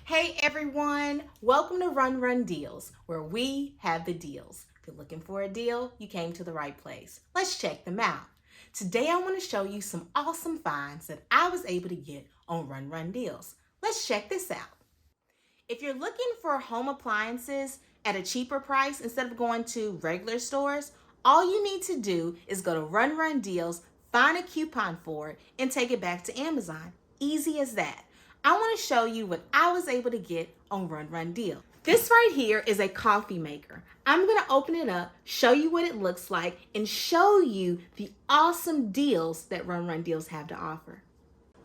Hey everyone, welcome to Run Deals, where we have the deals. If you're looking for a deal, you came to the right place. Let's check them out. Today I want to show you some awesome finds that I was able to get on Run Deals. Let's check this out. If you're looking for home appliances at a cheaper price instead of going to regular stores, all you need to do is go to Run Deals, find a coupon for it, and take it back to Amazon. Easy as that. I want to show you what I was able to get on Run Deal. This right here is a coffee maker. I'm going to open it up, show you what it looks like, and show you the awesome deals that Run Deals have to offer.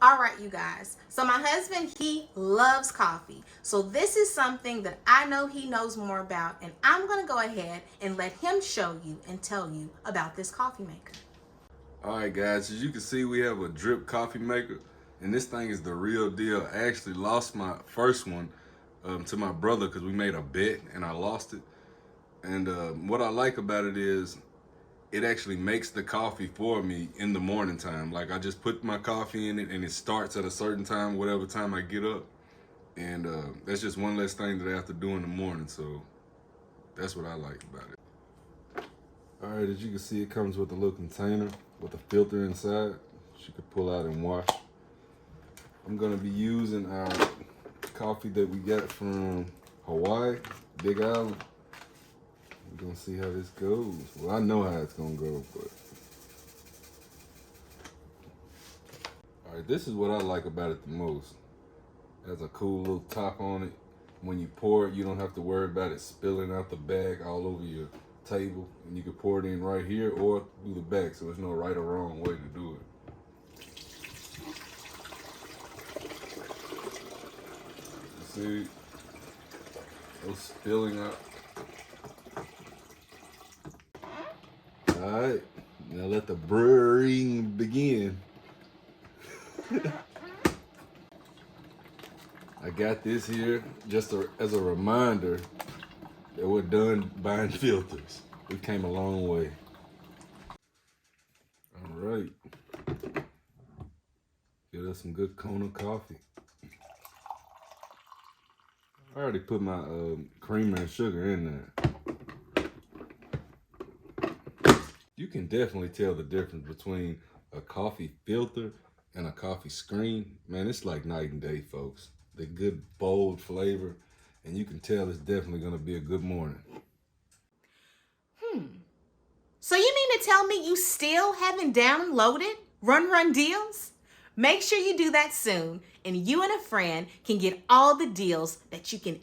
All right, you guys. So my husband, he loves coffee. So this is something that I know he knows more about, and I'm going to go ahead and let him show you and tell you about this coffee maker. All right, guys, as you can see, we have a drip coffee maker, and this thing is the real deal. I actually lost my first one to my brother because we made a bet and I lost it. And what I like about it is it actually makes the coffee for me in the morning time. Like, I just put my coffee in it and it starts at a certain time, whatever time I get up. And that's just one less thing that I have to do in the morning. So that's what I like about it. All right, as you can see, it comes with a little container with a filter inside you could pull out and wash. I'm gonna be using our coffee that we got from Hawaii, Big Island. We're gonna see how this goes. Well, I know how it's gonna go, but. All right, this is what I like about it the most. It has a cool little top on it. When you pour it, you don't have to worry about it spilling out the bag all over your table. And you can pour it in right here or through the back, so there's no right or wrong way to do it. You see, no spilling out. All right, now let the brewing begin. I got this here just as a reminder that we're done buying filters. We came a long way. All right. Get us some good Kona coffee. I already put my creamer and sugar in there. You can definitely tell the difference between a coffee filter and a coffee screen. Man, it's like night and day, folks. The good, bold flavor, and you can tell it's definitely gonna be a good morning. So you mean to tell me you still haven't downloaded Run Deals? Make sure you do that soon, and you and a friend can get all the deals that you can